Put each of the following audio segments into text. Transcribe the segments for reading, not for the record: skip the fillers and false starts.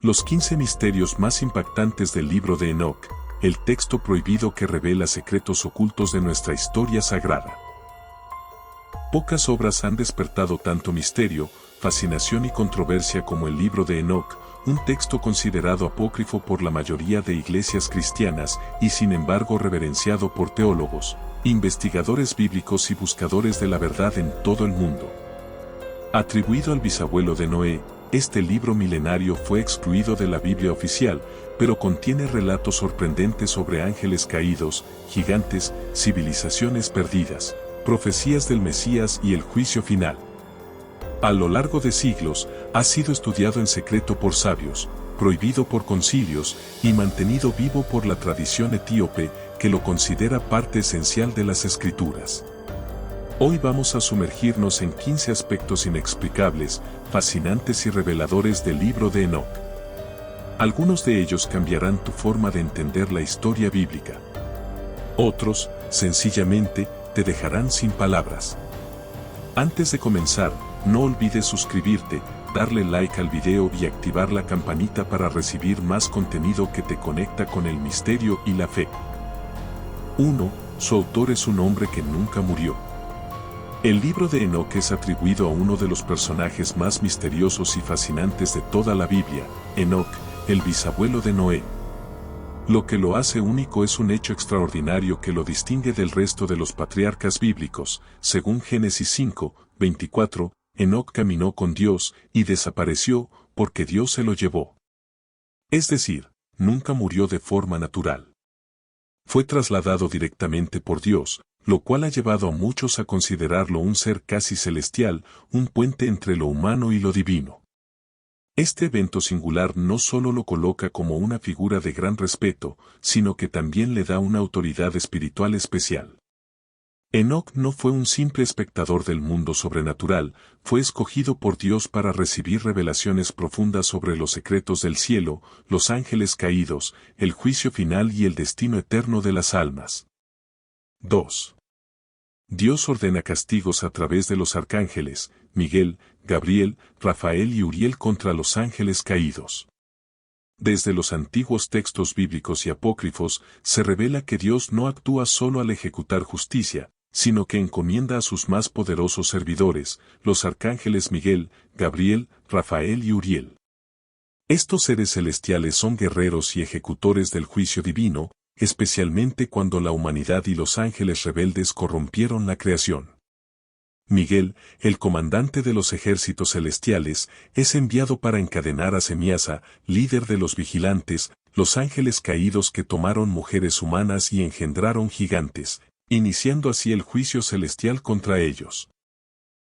Los 15 misterios más impactantes del libro de Enoc, el texto prohibido que revela secretos ocultos de nuestra historia sagrada. Pocas obras han despertado tanto misterio, fascinación y controversia como el libro de Enoc, un texto considerado apócrifo por la mayoría de iglesias cristianas y sin embargo reverenciado por teólogos, investigadores bíblicos y buscadores de la verdad en todo el mundo. Atribuido al bisabuelo de Noé, este libro milenario fue excluido de la Biblia oficial, pero contiene relatos sorprendentes sobre ángeles caídos, gigantes, civilizaciones perdidas, profecías del Mesías y el juicio final. A lo largo de siglos, ha sido estudiado en secreto por sabios, prohibido por concilios y mantenido vivo por la tradición etíope, que lo considera parte esencial de las Escrituras. Hoy vamos a sumergirnos en 15 aspectos inexplicables, fascinantes y reveladores del libro de Enoc. Algunos de ellos cambiarán tu forma de entender la historia bíblica. Otros, sencillamente, te dejarán sin palabras. Antes de comenzar, no olvides suscribirte, darle like al video y activar la campanita para recibir más contenido que te conecta con el misterio y la fe. 1. Su autor es un hombre que nunca murió. El libro de Enoc es atribuido a uno de los personajes más misteriosos y fascinantes de toda la Biblia, Enoc, el bisabuelo de Noé. Lo que lo hace único es un hecho extraordinario que lo distingue del resto de los patriarcas bíblicos. Según Génesis 5, 24, Enoc caminó con Dios y desapareció porque Dios se lo llevó. Es decir, nunca murió de forma natural. Fue trasladado directamente por Dios, lo cual ha llevado a muchos a considerarlo un ser casi celestial, un puente entre lo humano y lo divino. Este evento singular no solo lo coloca como una figura de gran respeto, sino que también le da una autoridad espiritual especial. Enoc no fue un simple espectador del mundo sobrenatural, fue escogido por Dios para recibir revelaciones profundas sobre los secretos del cielo, los ángeles caídos, el juicio final y el destino eterno de las almas. 2. Dios ordena castigos a través de los arcángeles, Miguel, Gabriel, Rafael y Uriel contra los ángeles caídos. Desde los antiguos textos bíblicos y apócrifos, se revela que Dios no actúa solo al ejecutar justicia, sino que encomienda a sus más poderosos servidores, los arcángeles Miguel, Gabriel, Rafael y Uriel. Estos seres celestiales son guerreros y ejecutores del juicio divino, especialmente cuando la humanidad y los ángeles rebeldes corrompieron la creación. Miguel, el comandante de los ejércitos celestiales, es enviado para encadenar a Semiasa, líder de los vigilantes, los ángeles caídos que tomaron mujeres humanas y engendraron gigantes, iniciando así el juicio celestial contra ellos.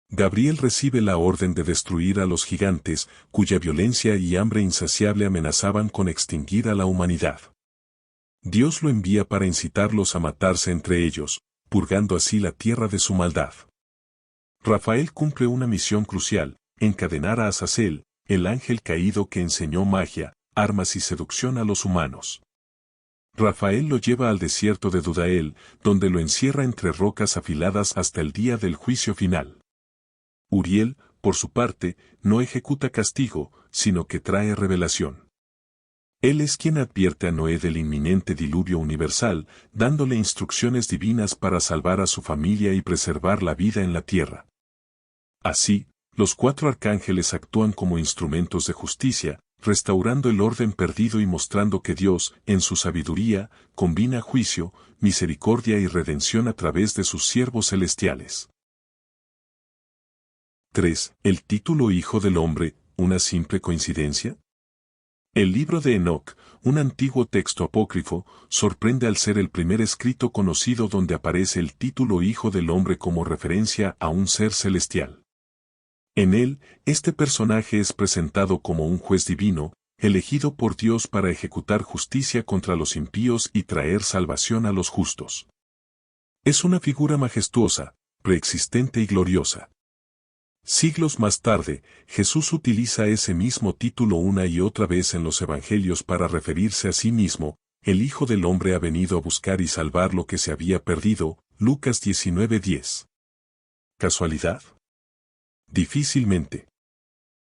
Gabriel recibe la orden de destruir a los gigantes, cuya violencia y hambre insaciable amenazaban con extinguir a la humanidad. Dios lo envía para incitarlos a matarse entre ellos, purgando así la tierra de su maldad. Rafael cumple una misión crucial, encadenar a Azazel, el ángel caído que enseñó magia, armas y seducción a los humanos. Rafael lo lleva al desierto de Dudael, donde lo encierra entre rocas afiladas hasta el día del juicio final. Uriel, por su parte, no ejecuta castigo, sino que trae revelación. Él es quien advierte a Noé del inminente diluvio universal, dándole instrucciones divinas para salvar a su familia y preservar la vida en la tierra. Así, los 4 arcángeles actúan como instrumentos de justicia, restaurando el orden perdido y mostrando que Dios, en su sabiduría, combina juicio, misericordia y redención a través de sus siervos celestiales. 3. ¿El título Hijo del Hombre, una simple coincidencia? El libro de Enoc, un antiguo texto apócrifo, sorprende al ser el primer escrito conocido donde aparece el título Hijo del Hombre como referencia a un ser celestial. En él, este personaje es presentado como un juez divino, elegido por Dios para ejecutar justicia contra los impíos y traer salvación a los justos. Es una figura majestuosa, preexistente y gloriosa. Siglos más tarde, Jesús utiliza ese mismo título una y otra vez en los Evangelios para referirse a sí mismo: el Hijo del Hombre ha venido a buscar y salvar lo que se había perdido, Lucas 19:10. ¿Casualidad? Difícilmente.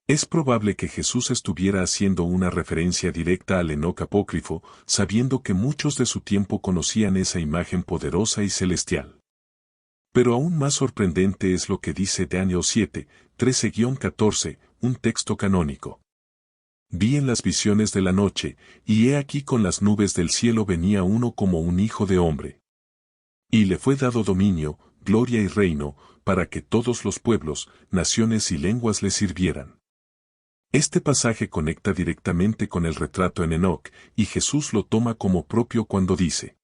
Es probable que Jesús estuviera haciendo una referencia directa al Enoc apócrifo, sabiendo que muchos de su tiempo conocían esa imagen poderosa y celestial. Pero aún más sorprendente es lo que dice Daniel 7, 13-14, un texto canónico. Vi en las visiones de la noche, y he aquí con las nubes del cielo venía uno como un hijo de hombre. Y le fue dado dominio, gloria y reino, para que todos los pueblos, naciones y lenguas le sirvieran. Este pasaje conecta directamente con el retrato en Enoc, y Jesús lo toma como propio cuando dice: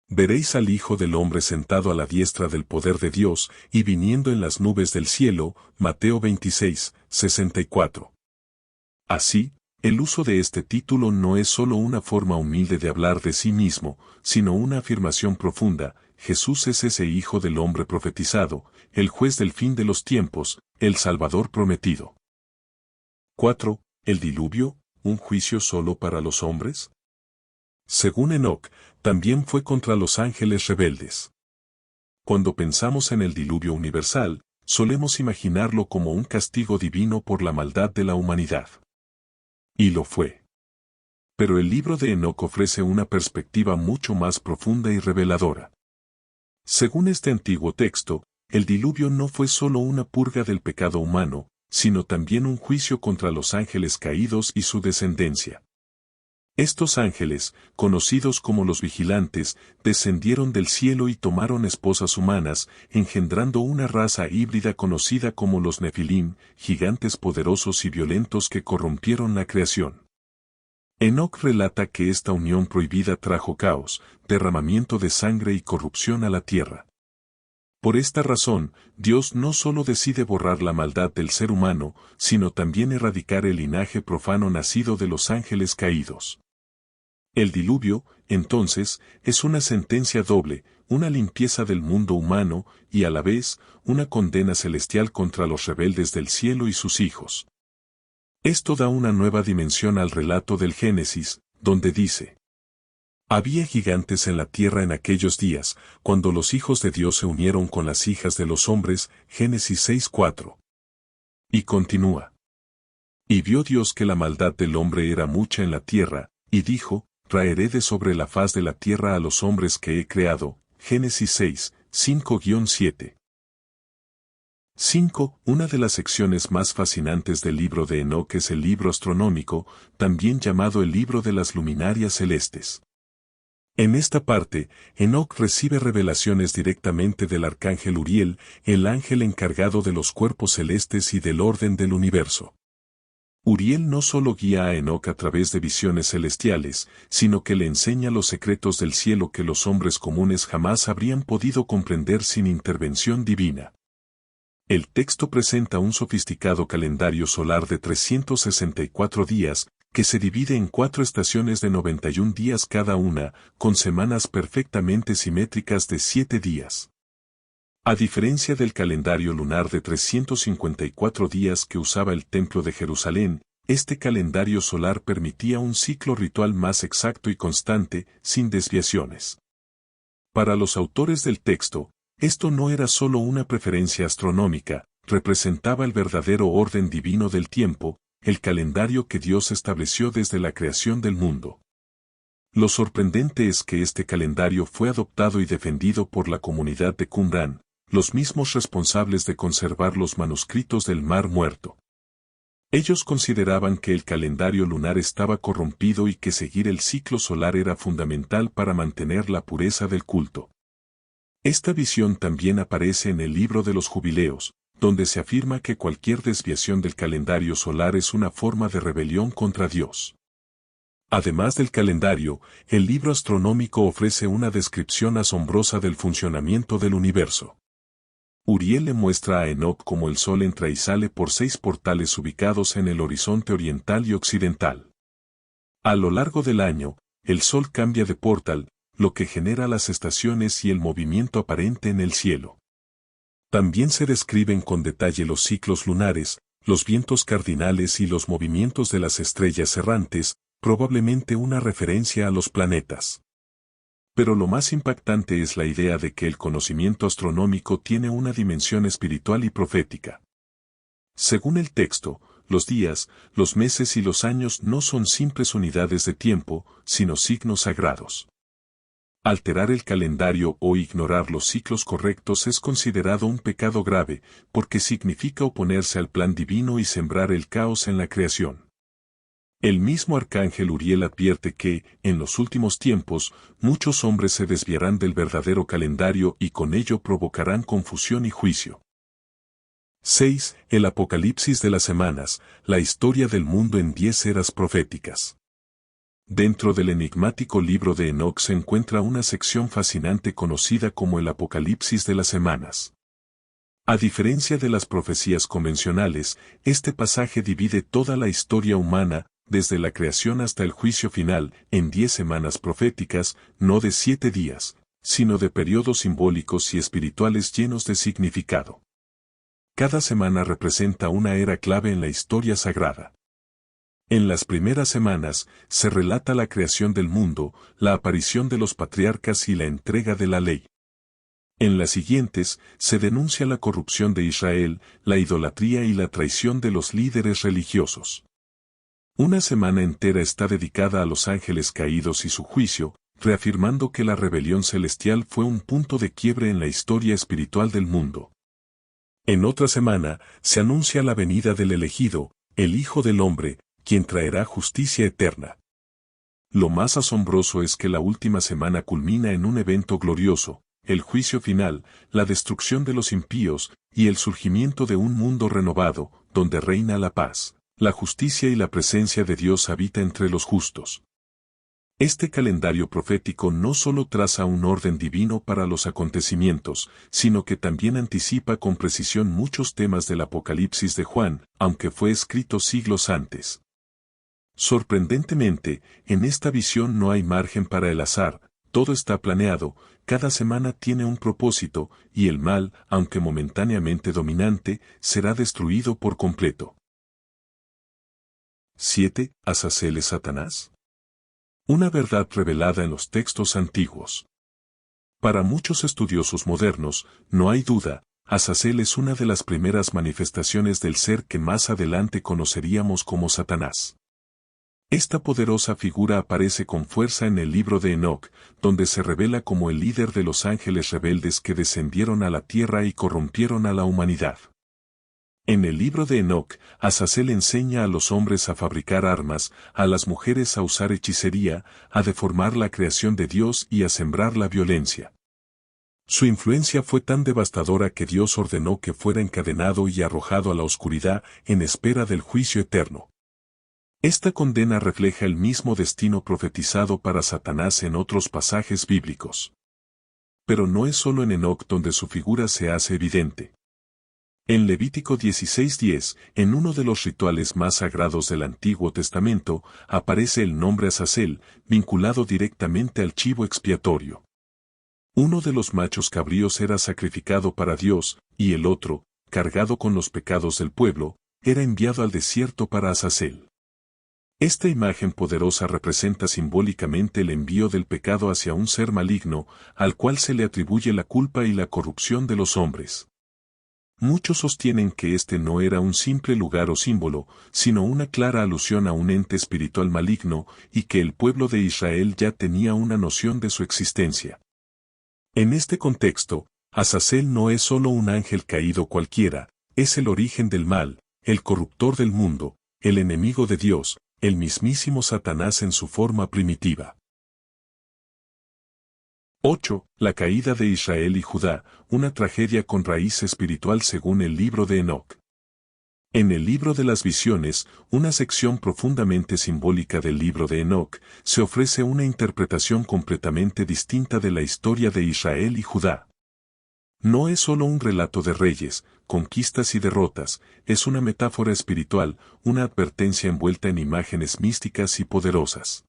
Veréis al Hijo del Hombre sentado a la diestra del poder de Dios, y viniendo en las nubes del cielo. Mateo 26, 64. Así, el uso de este título no es solo una forma humilde de hablar de sí mismo, sino una afirmación profunda: Jesús es ese Hijo del Hombre profetizado, el juez del fin de los tiempos, el Salvador prometido. 4. ¿El diluvio, un juicio solo para los hombres? Según Enoc, también fue contra los ángeles rebeldes. Cuando pensamos en el diluvio universal, solemos imaginarlo como un castigo divino por la maldad de la humanidad. Y lo fue. Pero el libro de Enoc ofrece una perspectiva mucho más profunda y reveladora. Según este antiguo texto, el diluvio no fue solo una purga del pecado humano, sino también un juicio contra los ángeles caídos y su descendencia. Estos ángeles, conocidos como los vigilantes, descendieron del cielo y tomaron esposas humanas, engendrando una raza híbrida conocida como los Nefilim, gigantes poderosos y violentos que corrompieron la creación. Enoc relata que esta unión prohibida trajo caos, derramamiento de sangre y corrupción a la tierra. Por esta razón, Dios no solo decide borrar la maldad del ser humano, sino también erradicar el linaje profano nacido de los ángeles caídos. El diluvio, entonces, es una sentencia doble, una limpieza del mundo humano, y a la vez, una condena celestial contra los rebeldes del cielo y sus hijos. Esto da una nueva dimensión al relato del Génesis, donde dice: Había gigantes en la tierra en aquellos días, cuando los hijos de Dios se unieron con las hijas de los hombres. Génesis 6:4. Y continúa: Y vio Dios que la maldad del hombre era mucha en la tierra, y dijo: Raeré de sobre la faz de la tierra a los hombres que he creado. Génesis 6, 5-7. 5. Una de las secciones más fascinantes del libro de Enoc es el libro astronómico, también llamado el libro de las luminarias celestes. En esta parte, Enoc recibe revelaciones directamente del arcángel Uriel, el ángel encargado de los cuerpos celestes y del orden del universo. Uriel no solo guía a Enoc a través de visiones celestiales, sino que le enseña los secretos del cielo que los hombres comunes jamás habrían podido comprender sin intervención divina. El texto presenta un sofisticado calendario solar de 364 días, que se divide en 4 estaciones de 91 días cada una, con semanas perfectamente simétricas de 7 días. A diferencia del calendario lunar de 354 días que usaba el Templo de Jerusalén, este calendario solar permitía un ciclo ritual más exacto y constante, sin desviaciones. Para los autores del texto, esto no era solo una preferencia astronómica, representaba el verdadero orden divino del tiempo, el calendario que Dios estableció desde la creación del mundo. Lo sorprendente es que este calendario fue adoptado y defendido por la comunidad de Qumran, los mismos responsables de conservar los manuscritos del Mar Muerto. Ellos consideraban que el calendario lunar estaba corrompido y que seguir el ciclo solar era fundamental para mantener la pureza del culto. Esta visión también aparece en el libro de los Jubileos, donde se afirma que cualquier desviación del calendario solar es una forma de rebelión contra Dios. Además del calendario, el libro astronómico ofrece una descripción asombrosa del funcionamiento del universo. Uriel le muestra a Enoc cómo el sol entra y sale por 6 portales ubicados en el horizonte oriental y occidental. A lo largo del año, el sol cambia de portal, lo que genera las estaciones y el movimiento aparente en el cielo. También se describen con detalle los ciclos lunares, los vientos cardinales y los movimientos de las estrellas errantes, probablemente una referencia a los planetas. Pero lo más impactante es la idea de que el conocimiento astronómico tiene una dimensión espiritual y profética. Según el texto, los días, los meses y los años no son simples unidades de tiempo, sino signos sagrados. Alterar el calendario o ignorar los ciclos correctos es considerado un pecado grave, porque significa oponerse al plan divino y sembrar el caos en la creación. El mismo arcángel Uriel advierte que, en los últimos tiempos, muchos hombres se desviarán del verdadero calendario y con ello provocarán confusión y juicio. 6. El Apocalipsis de las semanas, la historia del mundo en 10 eras proféticas. Dentro del enigmático libro de Enoc se encuentra una sección fascinante conocida como el Apocalipsis de las semanas. A diferencia de las profecías convencionales, este pasaje divide toda la historia humana, desde la creación hasta el juicio final, en 10 semanas proféticas, no de 7 días, sino de periodos simbólicos y espirituales llenos de significado. Cada semana representa una era clave en la historia sagrada. En las primeras semanas, se relata la creación del mundo, la aparición de los patriarcas y la entrega de la ley. En las siguientes, se denuncia la corrupción de Israel, la idolatría y la traición de los líderes religiosos. Una semana entera está dedicada a los ángeles caídos y su juicio, reafirmando que la rebelión celestial fue un punto de quiebre en la historia espiritual del mundo. En otra semana, se anuncia la venida del elegido, el Hijo del Hombre, quien traerá justicia eterna. Lo más asombroso es que la última semana culmina en un evento glorioso, el juicio final, la destrucción de los impíos, y el surgimiento de un mundo renovado, donde reina la paz, la justicia y la presencia de Dios habita entre los justos. Este calendario profético no solo traza un orden divino para los acontecimientos, sino que también anticipa con precisión muchos temas del Apocalipsis de Juan, aunque fue escrito siglos antes. Sorprendentemente, en esta visión no hay margen para el azar, todo está planeado, cada semana tiene un propósito, y el mal, aunque momentáneamente dominante, será destruido por completo. 7. ¿Azazel es Satanás? Una verdad revelada en los textos antiguos. Para muchos estudiosos modernos, no hay duda, Azazel es una de las primeras manifestaciones del ser que más adelante conoceríamos como Satanás. Esta poderosa figura aparece con fuerza en el libro de Enoc, donde se revela como el líder de los ángeles rebeldes que descendieron a la tierra y corrompieron a la humanidad. En el libro de Enoc, Azazel enseña a los hombres a fabricar armas, a las mujeres a usar hechicería, a deformar la creación de Dios y a sembrar la violencia. Su influencia fue tan devastadora que Dios ordenó que fuera encadenado y arrojado a la oscuridad en espera del juicio eterno. Esta condena refleja el mismo destino profetizado para Satanás en otros pasajes bíblicos. Pero no es solo en Enoc donde su figura se hace evidente. En Levítico 16:10, en uno de los rituales más sagrados del Antiguo Testamento, aparece el nombre Azazel, vinculado directamente al chivo expiatorio. Uno de los machos cabríos era sacrificado para Dios, y el otro, cargado con los pecados del pueblo, era enviado al desierto para Azazel. Esta imagen poderosa representa simbólicamente el envío del pecado hacia un ser maligno, al cual se le atribuye la culpa y la corrupción de los hombres. Muchos sostienen que este no era un simple lugar o símbolo, sino una clara alusión a un ente espiritual maligno, y que el pueblo de Israel ya tenía una noción de su existencia. En este contexto, Azazel no es solo un ángel caído cualquiera, es el origen del mal, el corruptor del mundo, el enemigo de Dios, el mismísimo Satanás en su forma primitiva. 8. La caída de Israel y Judá, una tragedia con raíz espiritual según el libro de Enoc. En el libro de las visiones, una sección profundamente simbólica del libro de Enoc, se ofrece una interpretación completamente distinta de la historia de Israel y Judá. No es solo un relato de reyes, conquistas y derrotas, es una metáfora espiritual, una advertencia envuelta en imágenes místicas y poderosas.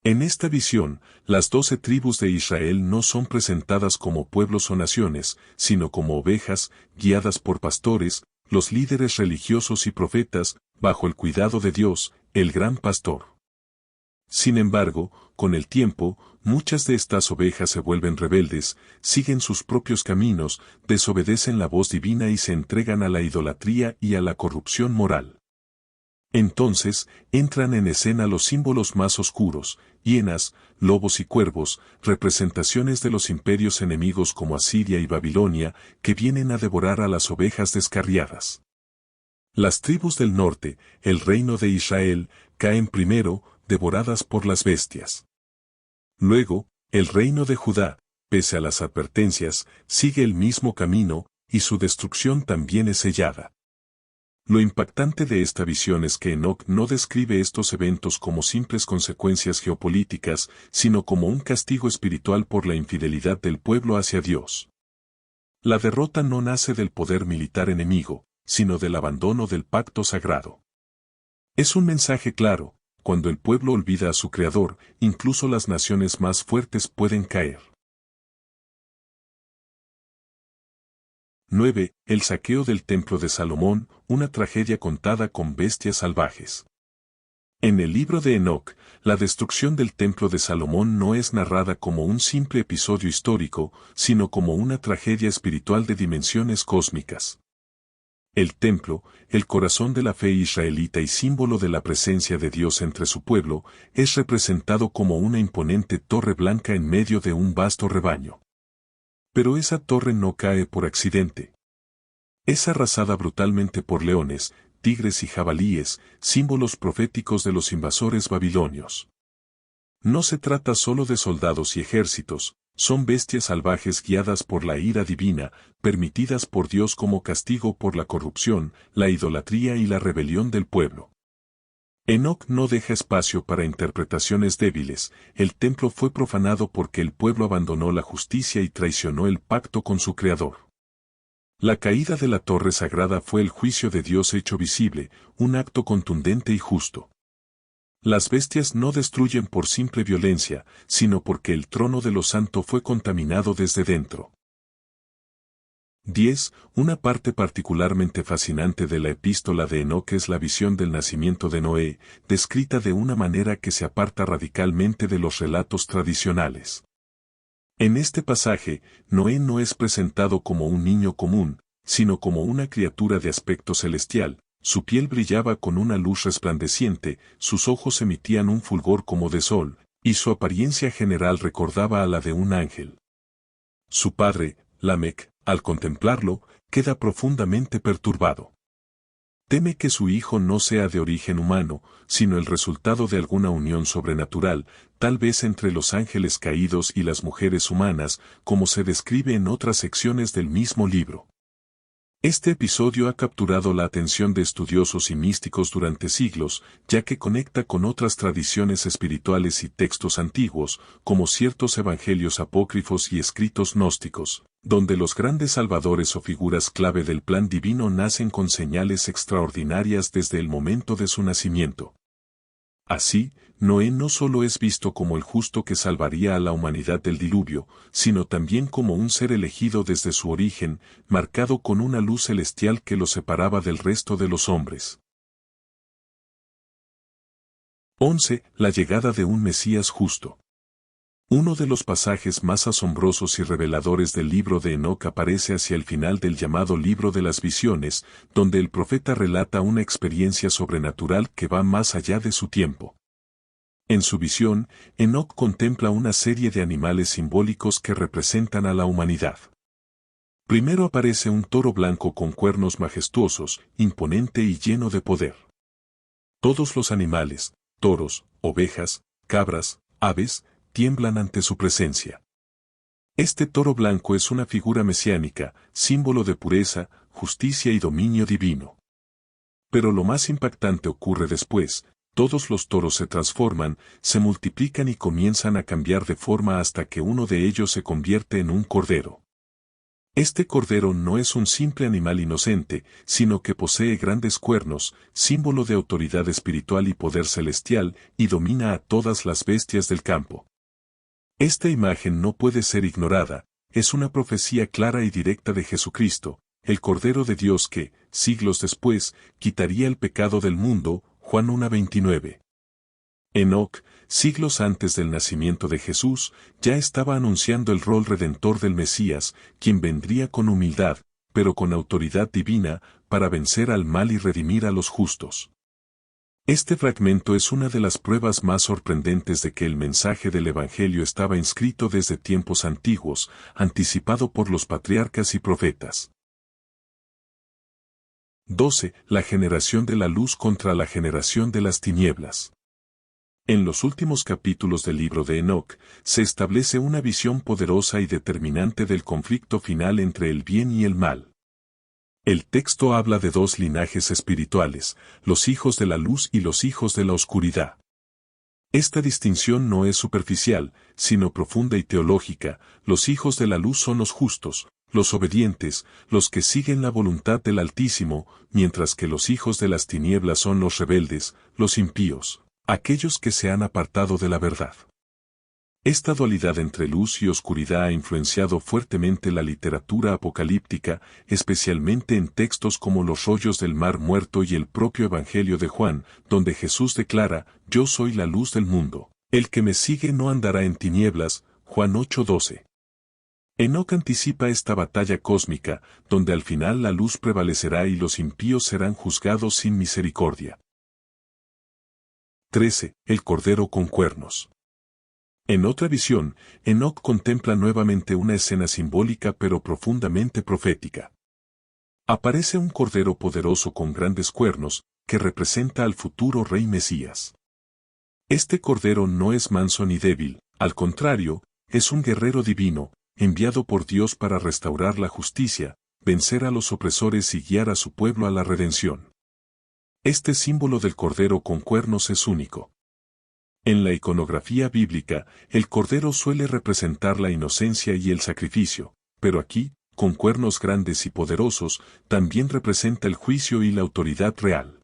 En esta visión, las 12 tribus de Israel no son presentadas como pueblos o naciones, sino como ovejas, guiadas por pastores, los líderes religiosos y profetas, bajo el cuidado de Dios, el gran pastor. Sin embargo, con el tiempo, muchas de estas ovejas se vuelven rebeldes, siguen sus propios caminos, desobedecen la voz divina y se entregan a la idolatría y a la corrupción moral. Entonces, entran en escena los símbolos más oscuros, hienas, lobos y cuervos, representaciones de los imperios enemigos como Asiria y Babilonia, que vienen a devorar a las ovejas descarriadas. Las tribus del norte, el reino de Israel, caen primero, devoradas por las bestias. Luego, el reino de Judá, pese a las advertencias, sigue el mismo camino, y su destrucción también es sellada. Lo impactante de esta visión es que Enoc no describe estos eventos como simples consecuencias geopolíticas, sino como un castigo espiritual por la infidelidad del pueblo hacia Dios. La derrota no nace del poder militar enemigo, sino del abandono del pacto sagrado. Es un mensaje claro: cuando el pueblo olvida a su Creador, incluso las naciones más fuertes pueden caer. 9. El saqueo del templo de Salomón, una tragedia contada con bestias salvajes. En el libro de Enoc, la destrucción del templo de Salomón no es narrada como un simple episodio histórico, sino como una tragedia espiritual de dimensiones cósmicas. El templo, el corazón de la fe israelita y símbolo de la presencia de Dios entre su pueblo, es representado como una imponente torre blanca en medio de un vasto rebaño. Pero esa torre no cae por accidente. Es arrasada brutalmente por leones, tigres y jabalíes, símbolos proféticos de los invasores babilonios. No se trata solo de soldados y ejércitos, son bestias salvajes guiadas por la ira divina, permitidas por Dios como castigo por la corrupción, la idolatría y la rebelión del pueblo. Enoc no deja espacio para interpretaciones débiles: el templo fue profanado porque el pueblo abandonó la justicia y traicionó el pacto con su Creador. La caída de la torre sagrada fue el juicio de Dios hecho visible, un acto contundente y justo. Las bestias no destruyen por simple violencia, sino porque el trono de lo santo fue contaminado desde dentro. 10. Una parte particularmente fascinante de la epístola de Enoc es la visión del nacimiento de Noé, descrita de una manera que se aparta radicalmente de los relatos tradicionales. En este pasaje, Noé no es presentado como un niño común, sino como una criatura de aspecto celestial. Su piel brillaba con una luz resplandeciente, sus ojos emitían un fulgor como de sol, y su apariencia general recordaba a la de un ángel. Su padre, Lamec, al contemplarlo, queda profundamente perturbado. Teme que su hijo no sea de origen humano, sino el resultado de alguna unión sobrenatural, tal vez entre los ángeles caídos y las mujeres humanas, como se describe en otras secciones del mismo libro. Este episodio ha capturado la atención de estudiosos y místicos durante siglos, ya que conecta con otras tradiciones espirituales y textos antiguos, como ciertos evangelios apócrifos y escritos gnósticos, donde los grandes salvadores o figuras clave del plan divino nacen con señales extraordinarias desde el momento de su nacimiento. Así, Noé no solo es visto como el justo que salvaría a la humanidad del diluvio, sino también como un ser elegido desde su origen, marcado con una luz celestial que lo separaba del resto de los hombres. 11. La llegada de un Mesías justo. Uno de los pasajes más asombrosos y reveladores del libro de Enoc aparece hacia el final del llamado Libro de las Visiones, donde el profeta relata una experiencia sobrenatural que va más allá de su tiempo. En su visión, Enoc contempla una serie de animales simbólicos que representan a la humanidad. Primero aparece un toro blanco con cuernos majestuosos, imponente y lleno de poder. Todos los animales, toros, ovejas, cabras, aves, tiemblan ante su presencia. Este toro blanco es una figura mesiánica, símbolo de pureza, justicia y dominio divino. Pero lo más impactante ocurre después: todos los toros se transforman, se multiplican y comienzan a cambiar de forma hasta que uno de ellos se convierte en un cordero. Este cordero no es un simple animal inocente, sino que posee grandes cuernos, símbolo de autoridad espiritual y poder celestial, y domina a todas las bestias del campo. Esta imagen no puede ser ignorada, es una profecía clara y directa de Jesucristo, el Cordero de Dios que, siglos después, quitaría el pecado del mundo. Juan 1:29. Enoc, siglos antes del nacimiento de Jesús, ya estaba anunciando el rol redentor del Mesías, quien vendría con humildad, pero con autoridad divina, para vencer al mal y redimir a los justos. Este fragmento es una de las pruebas más sorprendentes de que el mensaje del Evangelio estaba inscrito desde tiempos antiguos, anticipado por los patriarcas y profetas. 12. La generación de la luz contra la generación de las tinieblas. En los últimos capítulos del libro de Enoc, se establece una visión poderosa y determinante del conflicto final entre el bien y el mal. El texto habla de dos linajes espirituales, los hijos de la luz y los hijos de la oscuridad. Esta distinción no es superficial, sino profunda y teológica. Los hijos de la luz son los justos, los obedientes, los que siguen la voluntad del Altísimo, mientras que los hijos de las tinieblas son los rebeldes, los impíos, aquellos que se han apartado de la verdad. Esta dualidad entre luz y oscuridad ha influenciado fuertemente la literatura apocalíptica, especialmente en textos como Los rollos del mar muerto y el propio Evangelio de Juan, donde Jesús declara, «Yo soy la luz del mundo. El que me sigue no andará en tinieblas», Juan 8:12. Enoc anticipa esta batalla cósmica, donde al final la luz prevalecerá y los impíos serán juzgados sin misericordia. 13. El Cordero con cuernos. En otra visión, Enoc contempla nuevamente una escena simbólica pero profundamente profética. Aparece un cordero poderoso con grandes cuernos, que representa al futuro rey Mesías. Este cordero no es manso ni débil, al contrario, es un guerrero divino, enviado por Dios para restaurar la justicia, vencer a los opresores y guiar a su pueblo a la redención. Este símbolo del cordero con cuernos es único. En la iconografía bíblica, el cordero suele representar la inocencia y el sacrificio, pero aquí, con cuernos grandes y poderosos, también representa el juicio y la autoridad real.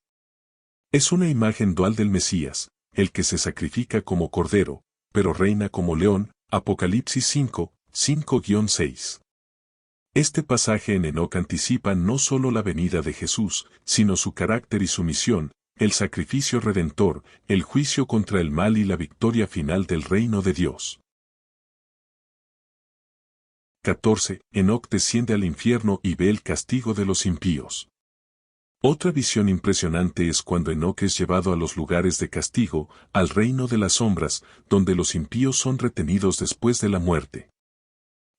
Es una imagen dual del Mesías, el que se sacrifica como cordero, pero reina como león, Apocalipsis 5, 5-6. Este pasaje en Enoc anticipa no solo la venida de Jesús, sino su carácter y su misión, el sacrificio redentor, el juicio contra el mal y la victoria final del reino de Dios. 14. Enoc desciende al infierno y ve el castigo de los impíos. Otra visión impresionante es cuando Enoc es llevado a los lugares de castigo, al reino de las sombras, donde los impíos son retenidos después de la muerte.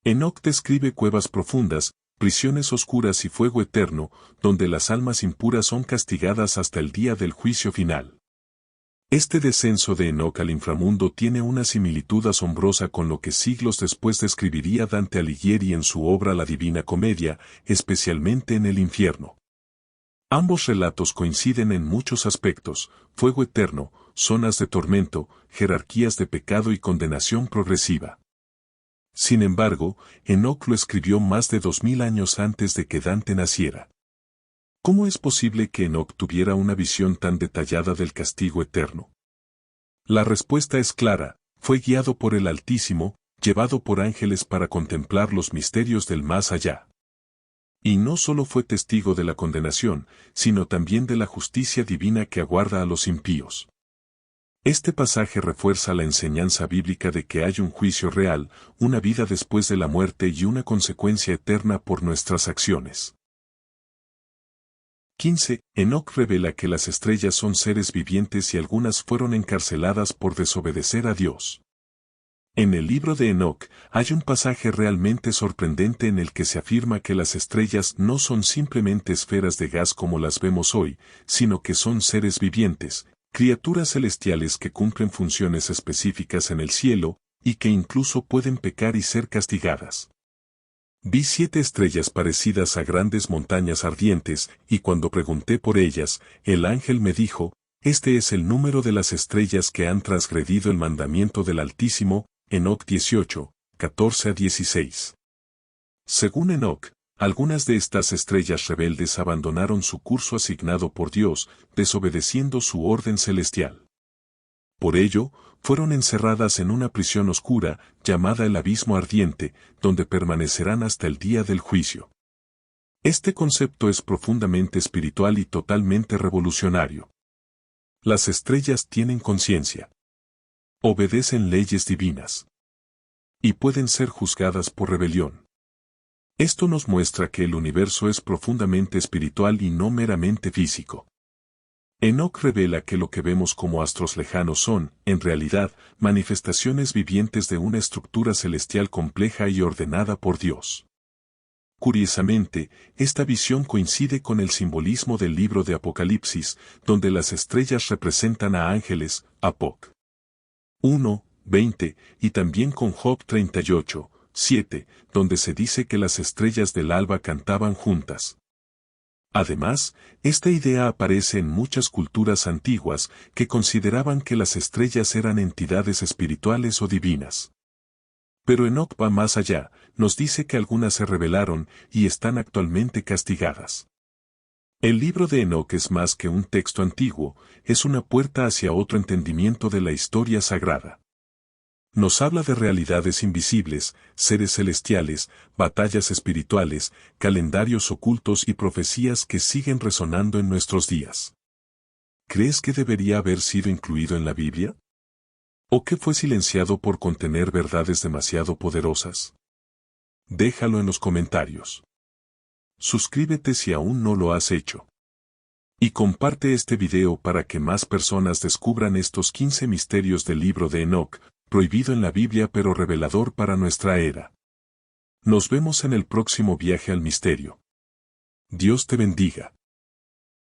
Enoc describe cuevas profundas, prisiones oscuras y fuego eterno, donde las almas impuras son castigadas hasta el día del juicio final. Este descenso de Enoc al inframundo tiene una similitud asombrosa con lo que siglos después describiría Dante Alighieri en su obra La Divina Comedia, especialmente en el infierno. Ambos relatos coinciden en muchos aspectos: fuego eterno, zonas de tormento, jerarquías de pecado y condenación progresiva. Sin embargo, Enoc lo escribió más de 2000 años antes de que Dante naciera. ¿Cómo es posible que Enoc tuviera una visión tan detallada del castigo eterno? La respuesta es clara: fue guiado por el Altísimo, llevado por ángeles para contemplar los misterios del más allá. Y no solo fue testigo de la condenación, sino también de la justicia divina que aguarda a los impíos. Este pasaje refuerza la enseñanza bíblica de que hay un juicio real, una vida después de la muerte y una consecuencia eterna por nuestras acciones. 15. Enoc revela que las estrellas son seres vivientes y algunas fueron encarceladas por desobedecer a Dios. En el libro de Enoc, hay un pasaje realmente sorprendente en el que se afirma que las estrellas no son simplemente esferas de gas como las vemos hoy, sino que son seres vivientes, criaturas celestiales que cumplen funciones específicas en el cielo, y que incluso pueden pecar y ser castigadas. Vi 7 estrellas parecidas a grandes montañas ardientes, y cuando pregunté por ellas, el ángel me dijo: este es el número de las estrellas que han transgredido el mandamiento del Altísimo. Enoc 18, 14-16. Según Enoc, algunas de estas estrellas rebeldes abandonaron su curso asignado por Dios, desobedeciendo su orden celestial. Por ello, fueron encerradas en una prisión oscura, llamada el abismo ardiente, donde permanecerán hasta el día del juicio. Este concepto es profundamente espiritual y totalmente revolucionario. Las estrellas tienen conciencia. Obedecen leyes divinas. Y pueden ser juzgadas por rebelión. Esto nos muestra que el universo es profundamente espiritual y no meramente físico. Enoc revela que lo que vemos como astros lejanos son, en realidad, manifestaciones vivientes de una estructura celestial compleja y ordenada por Dios. Curiosamente, esta visión coincide con el simbolismo del libro de Apocalipsis, donde las estrellas representan a ángeles, Apoc. 1, 20, y también con Job 38, 7, donde se dice que las estrellas del alba cantaban juntas. Además, esta idea aparece en muchas culturas antiguas que consideraban que las estrellas eran entidades espirituales o divinas. Pero Enoc va más allá, nos dice que algunas se rebelaron y están actualmente castigadas. El libro de Enoc es más que un texto antiguo, es una puerta hacia otro entendimiento de la historia sagrada. Nos habla de realidades invisibles, seres celestiales, batallas espirituales, calendarios ocultos y profecías que siguen resonando en nuestros días. ¿Crees que debería haber sido incluido en la Biblia? ¿O que fue silenciado por contener verdades demasiado poderosas? Déjalo en los comentarios. Suscríbete si aún no lo has hecho. Y comparte este video para que más personas descubran estos 15 misterios del libro de Enoc, prohibido en la Biblia pero revelador para nuestra era. Nos vemos en el próximo viaje al misterio. Dios te bendiga.